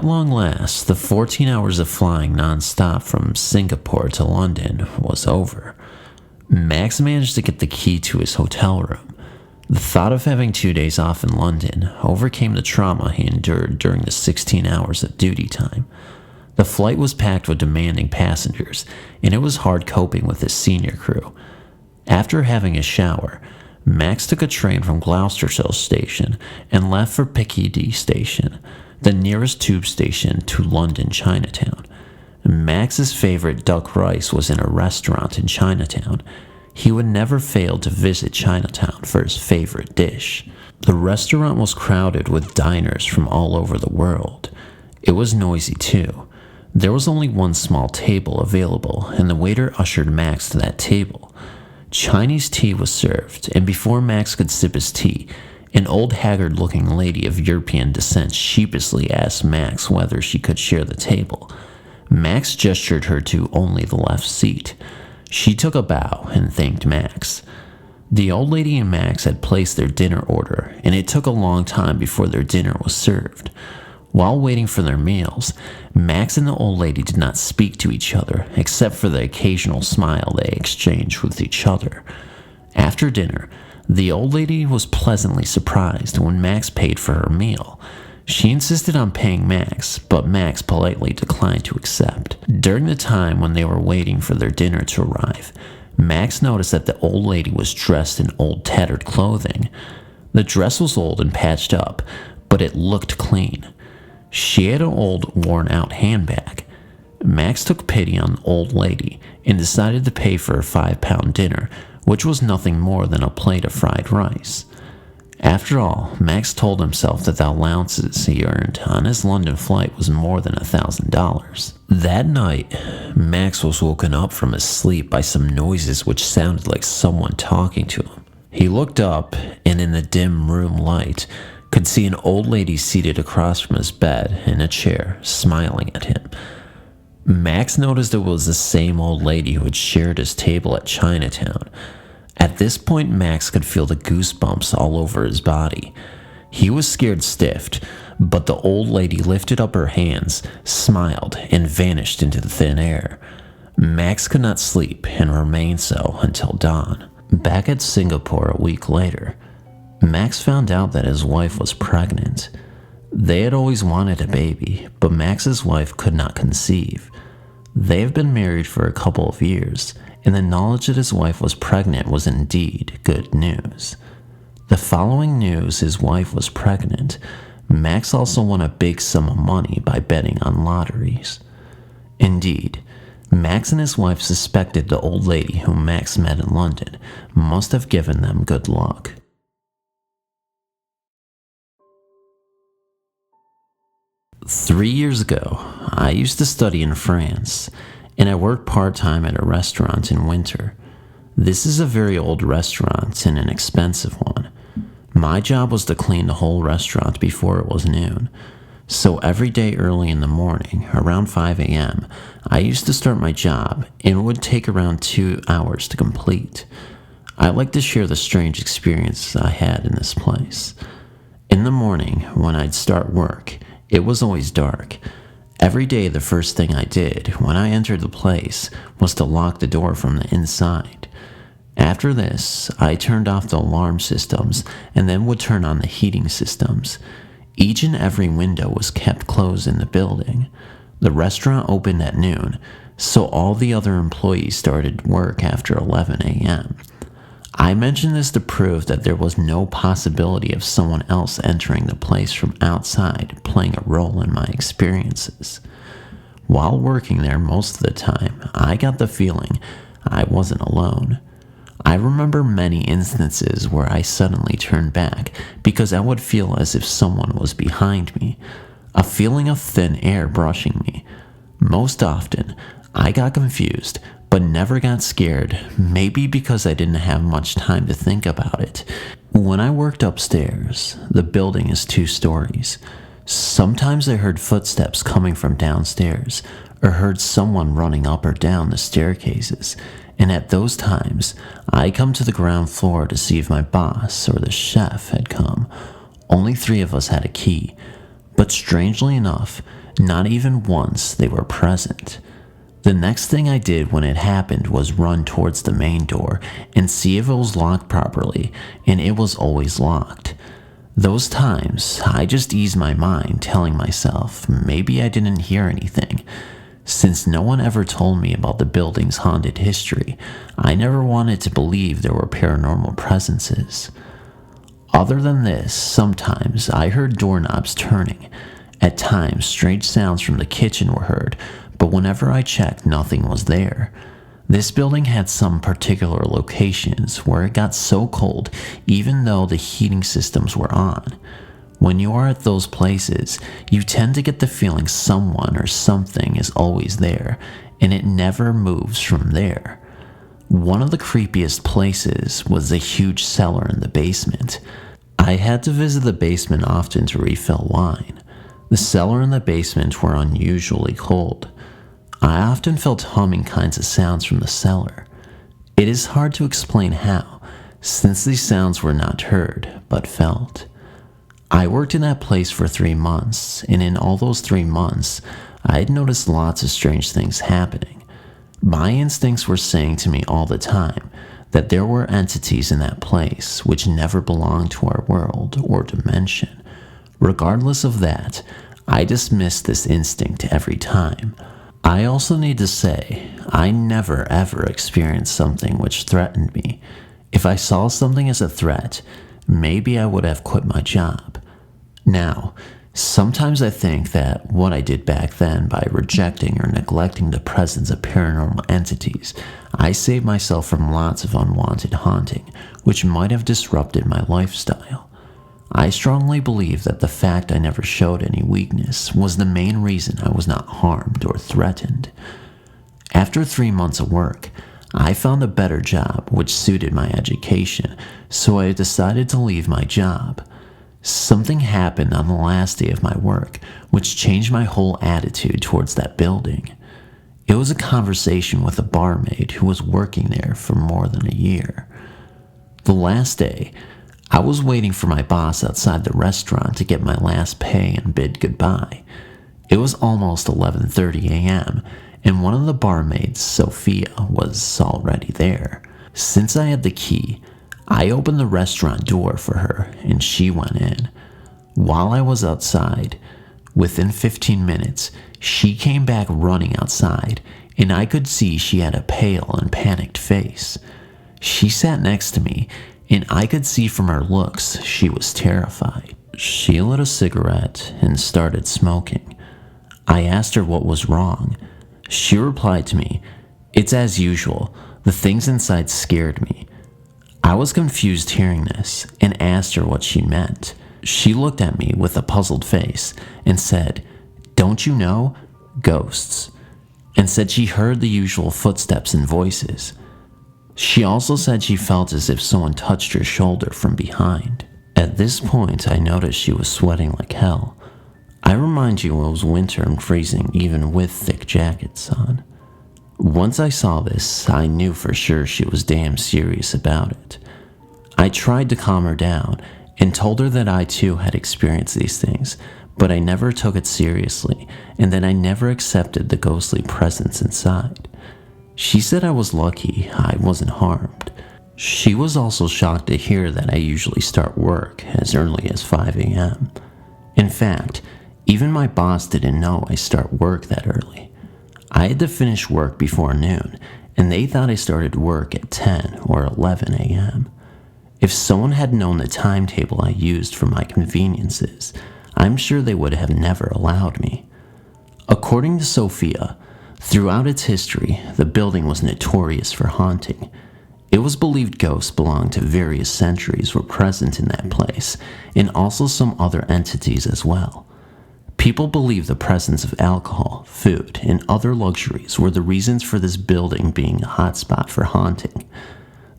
long last, the 14 hours of flying non-stop from Singapore to London was over. Max managed to get the key to his hotel room. The thought of having 2 days off in London overcame the trauma he endured during the 16 hours of duty time. The flight was packed with demanding passengers, and it was hard coping with his senior crew. After having a shower, Max took a train from Gloucestershire Station and left for Piccadilly Station, the nearest tube station to London Chinatown. Max's favorite duck rice was in a restaurant in Chinatown. He would never fail to visit Chinatown for his favorite dish. The restaurant was crowded with diners from all over the world. It was noisy too. There was only one small table available, and the waiter ushered Max to that table. Chinese tea was served, and before Max could sip his tea, an old haggard-looking lady of European descent sheepishly asked Max whether she could share the table. Max gestured her to only the left seat. She took a bow and thanked Max. The old lady and Max had placed their dinner order, and it took a long time before their dinner was served. While waiting for their meals, Max and the old lady did not speak to each other, except for the occasional smile they exchanged with each other. After dinner, the old lady was pleasantly surprised when Max paid for her meal. She insisted on paying Max, but Max politely declined to accept. During the time when they were waiting for their dinner to arrive, Max noticed that the old lady was dressed in old tattered clothing. The dress was old and patched up, but it looked clean. She had an old, worn-out handbag. Max took pity on the old lady and decided to pay for a £5 dinner, which was nothing more than a plate of fried rice. After all, Max told himself that the allowances he earned on his London flight was more than $1,000. That night, Max was woken up from his sleep by some noises which sounded like someone talking to him. He looked up, and in the dim room light, could see an old lady seated across from his bed in a chair, smiling at him. Max noticed it was the same old lady who had shared his table at Chinatown. At this point, Max could feel the goosebumps all over his body. He was scared stiff, but the old lady lifted up her hands, smiled, and vanished into the thin air. Max could not sleep and remained so until dawn. Back at Singapore a week later, Max found out that his wife was pregnant. They had always wanted a baby, but Max's wife could not conceive. They have been married for a couple of years, and the knowledge that his wife was pregnant was indeed good news. The following news his wife was pregnant, Max also won a big sum of money by betting on lotteries. Indeed, Max and his wife suspected the old lady whom Max met in London must have given them good luck. "3 years ago, I used to study in France, and I worked part-time at a restaurant in winter. This is a very old restaurant and an expensive one. My job was to clean the whole restaurant before it was noon. So every day early in the morning, around 5 a.m., I used to start my job, and it would take around 2 hours to complete. I like to share the strange experiences I had in this place. In the morning, when I'd start work, it was always dark. Every day the first thing I did when I entered the place was to lock the door from the inside. After this, I turned off the alarm systems and then would turn on the heating systems. Each and every window was kept closed in the building. The restaurant opened at noon, so all the other employees started work after 11 a.m. I mention this to prove that there was no possibility of someone else entering the place from outside playing a role in my experiences. While working there most of the time, I got the feeling I wasn't alone. I remember many instances where I suddenly turned back because I would feel as if someone was behind me, a feeling of thin air brushing me. Most often, I got confused, but never got scared, maybe because I didn't have much time to think about it. When I worked upstairs, the building is 2 stories. Sometimes I heard footsteps coming from downstairs, or heard someone running up or down the staircases, and at those times, I come to the ground floor to see if my boss or the chef had come. Only 3 of us had a key, but strangely enough, Not even once they were present. The next thing I did when it happened was run towards the main door and see if it was locked properly, and it was always locked. Those times, I just eased my mind, telling myself maybe I didn't hear anything. Since no one ever told me about the building's haunted history, I never wanted to believe there were paranormal presences. Other than this, sometimes I heard doorknobs turning. At times, strange sounds from the kitchen were heard, but whenever I checked, nothing was there. This building had some particular locations where it got so cold even though the heating systems were on. When you are at those places, you tend to get the feeling someone or something is always there, and it never moves from there. One of the creepiest places was the huge cellar in the basement. I had to visit the basement often to refill wine. The cellar and the basement were unusually cold. I often felt humming kinds of sounds from the cellar. It is hard to explain how, since these sounds were not heard, but felt. I worked in that place for 3 months, and in all those 3 months, I had noticed lots of strange things happening. My instincts were saying to me all the time that there were entities in that place which never belonged to our world or dimension. Regardless of that, I dismissed this instinct every time. I also need to say, I never ever experienced something which threatened me. If I saw something as a threat, maybe I would have quit my job. Now, sometimes I think that what I did back then by rejecting or neglecting the presence of paranormal entities, I saved myself from lots of unwanted haunting, which might have disrupted my lifestyle. I strongly believe that the fact I never showed any weakness was the main reason I was not harmed or threatened. After 3 months of work, I found a better job which suited my education, so I decided to leave my job. Something happened on the last day of my work which changed my whole attitude towards that building. It was a conversation with a barmaid who was working there for more than a year. The last day, I was waiting for my boss outside the restaurant to get my last pay and bid goodbye. It was almost 11:30 a.m., and one of the barmaids, Sophia, was already there. Since I had the key, I opened the restaurant door for her, and she went in. While I was outside, within 15 minutes, she came back running outside, and I could see she had a pale and panicked face. She sat next to me, and I could see from her looks she was terrified. She lit a cigarette and started smoking. I asked her what was wrong. She replied to me, "It's as usual. The things inside scared me." I was confused hearing this and asked her what she meant. She looked at me with a puzzled face and said, "Don't you know? Ghosts," and said she heard the usual footsteps and voices. She also said she felt as if someone touched her shoulder from behind. At this point, I noticed she was sweating like hell. I remind you it was winter and freezing even with thick jackets on. Once I saw this, I knew for sure she was damn serious about it. I tried to calm her down and told her that I too had experienced these things, but I never took it seriously and that I never accepted the ghostly presence inside. She said I was lucky I wasn't harmed. She was also shocked to hear that I usually start work as early as 5 a.m. In fact, even my boss didn't know I start work that early. I had to finish work before noon, and they thought I started work at 10 or 11 a.m. If someone had known the timetable I used for my conveniences, I'm sure they would have never allowed me. According to Sophia, throughout its history, the building was notorious for haunting. It was believed ghosts belonged to various centuries were present in that place, and also some other entities as well. People believe the presence of alcohol, food, and other luxuries were the reasons for this building being a hotspot for haunting.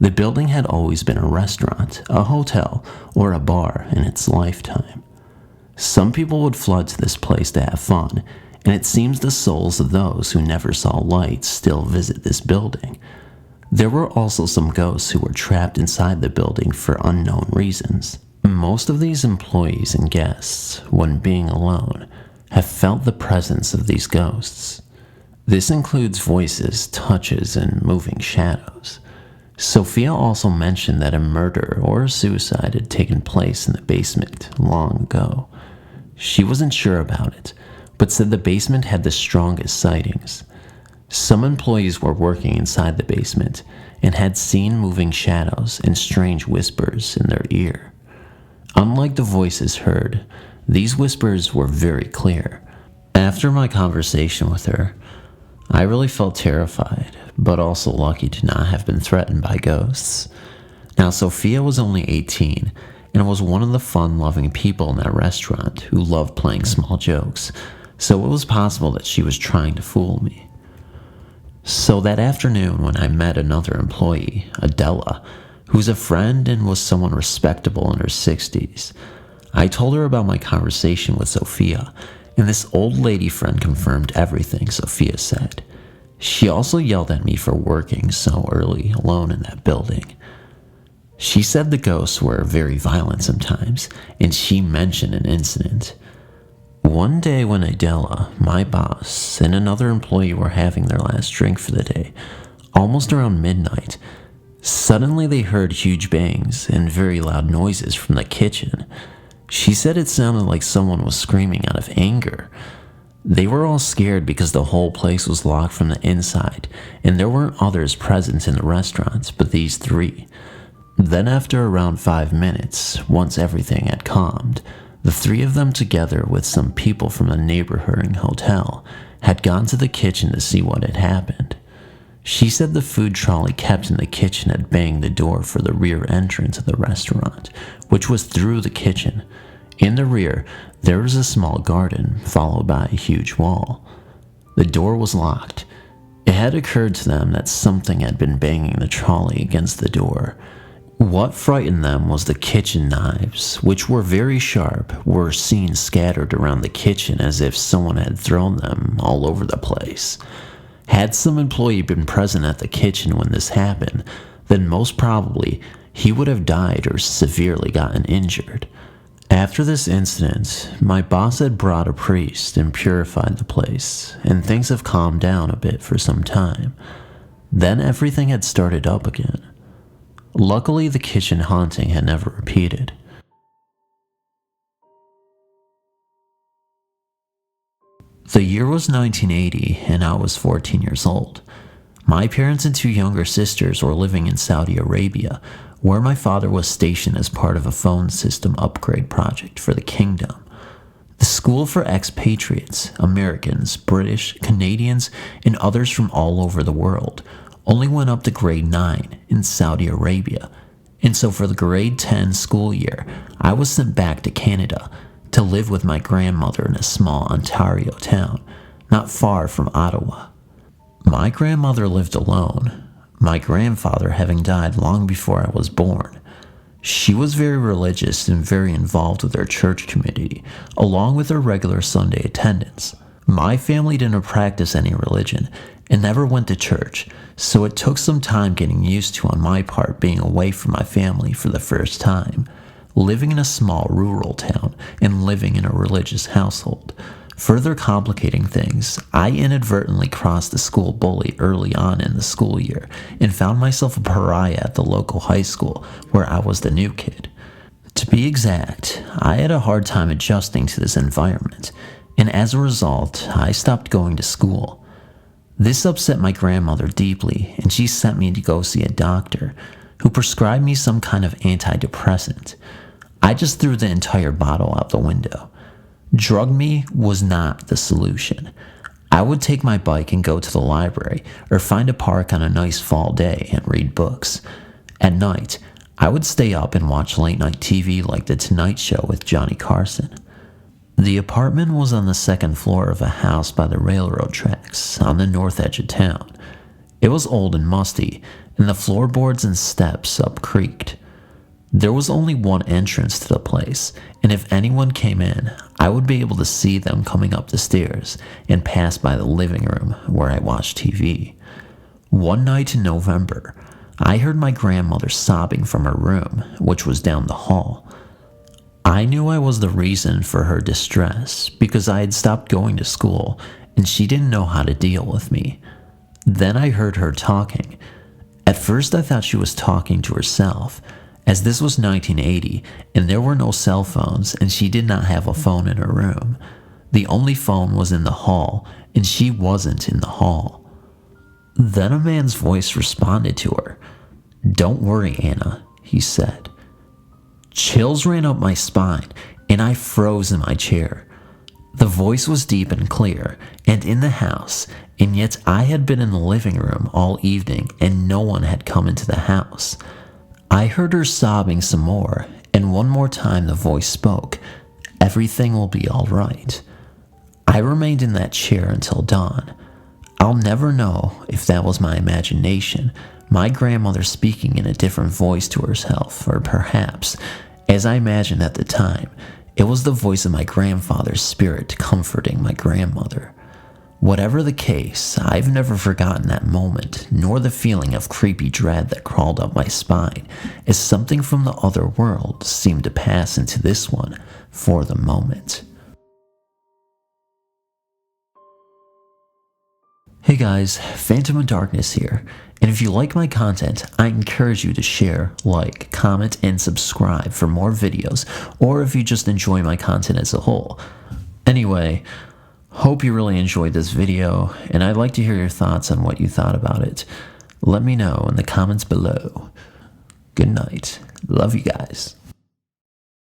The building had always been a restaurant, a hotel, or a bar in its lifetime. Some people would flood to this place to have fun, and it seems the souls of those who never saw light still visit this building. There were also some ghosts who were trapped inside the building for unknown reasons. Most of these employees and guests, when being alone, have felt the presence of these ghosts. This includes voices, touches, and moving shadows. Sophia also mentioned that a murder or a suicide had taken place in the basement long ago. She wasn't sure about it, but said the basement had the strongest sightings. Some employees were working inside the basement and had seen moving shadows and strange whispers in their ear. Unlike the voices heard, these whispers were very clear. After my conversation with her, I really felt terrified, but also lucky to not have been threatened by ghosts. Now, Sophia was only 18 and was one of the fun-loving people in that restaurant who loved playing small jokes, so it was possible that she was trying to fool me. So that afternoon when I met another employee, Adela, who's a friend and was someone respectable in her 60s, I told her about my conversation with Sophia, and this old lady friend confirmed everything Sophia said. She also yelled at me for working so early alone in that building. She said the ghosts were very violent sometimes, and she mentioned an incident. One day when Adela, my boss, and another employee were having their last drink for the day, almost around midnight, suddenly they heard huge bangs and very loud noises from the kitchen. She said it sounded like someone was screaming out of anger. They were all scared because the whole place was locked from the inside, and there weren't others present in the restaurant but these three. Then after around 5 minutes, once everything had calmed, the three of them together with some people from a neighboring hotel had gone to the kitchen to see what had happened. She said the food trolley kept in the kitchen had banged the door for the rear entrance of the restaurant, which was through the kitchen. In the rear, there was a small garden, followed by a huge wall. The door was locked. It had occurred to them that something had been banging the trolley against the door. What frightened them was the kitchen knives, which were very sharp, were seen scattered around the kitchen as if someone had thrown them all over the place. Had some employee been present at the kitchen when this happened, then most probably he would have died or severely gotten injured. After this incident, my boss had brought a priest and purified the place, and things have calmed down a bit for some time. Then everything had started up again. Luckily, the kitchen haunting had never repeated. The year was 1980, and I was 14 years old. My parents and two younger sisters were living in Saudi Arabia, where my father was stationed as part of a phone system upgrade project for the kingdom. The school for expatriates, Americans, British, Canadians, and others from all over the world, only went up to grade 9 in Saudi Arabia, and so for the grade 10 school year, I was sent back to Canada to live with my grandmother in a small Ontario town, not far from Ottawa. My grandmother lived alone, my grandfather having died long before I was born. She was very religious and very involved with her church community, along with her regular Sunday attendance. My family didn't practice any religion and never went to church, so it took some time getting used to on my part being away from my family for the first time, living in a small rural town and living in a religious household. Further complicating things, I inadvertently crossed the school bully early on in the school year and found myself a pariah at the local high school where I was the new kid. To be exact, I had a hard time adjusting to this environment, and as a result, I stopped going to school. This upset my grandmother deeply, and she sent me to go see a doctor who prescribed me some kind of antidepressant. I just threw the entire bottle out the window. Drug me was not the solution. I would take my bike and go to the library or find a park on a nice fall day and read books. At night, I would stay up and watch late-night TV like The Tonight Show with Johnny Carson. The apartment was on the second floor of a house by the railroad tracks on the north edge of town. It was old and musty, and the floorboards and steps up creaked. There was only one entrance to the place, and if anyone came in, I would be able to see them coming up the stairs and pass by the living room where I watched TV. One night in November, I heard my grandmother sobbing from her room, which was down the hall. I knew I was the reason for her distress because I had stopped going to school and she didn't know how to deal with me. Then I heard her talking. At first I thought she was talking to herself, as this was 1980 and there were no cell phones and she did not have a phone in her room. The only phone was in the hall and she wasn't in the hall. Then a man's voice responded to her. "Don't worry, Anna," he said. Chills ran up my spine and I froze in my chair. The voice was deep and clear and in the house, and yet I had been in the living room all evening and no one had come into the house. I heard her sobbing some more, and one more time the voice spoke. "Everything will be all right." I remained in that chair until dawn. I'll never know if that was my imagination, my grandmother speaking in a different voice to herself, or perhaps, as I imagined at the time, it was the voice of my grandfather's spirit comforting my grandmother. Whatever the case, I've never forgotten that moment, nor the feeling of creepy dread that crawled up my spine, as something from the other world seemed to pass into this one for the moment. Hey guys, Phantom of Darkness here, and if you like my content, I encourage you to share, like, comment, and subscribe for more videos, or if you just enjoy my content as a whole. Anyway, hope you really enjoyed this video, and I'd like to hear your thoughts on what you thought about it. Let me know in the comments below. Good night. Love you guys.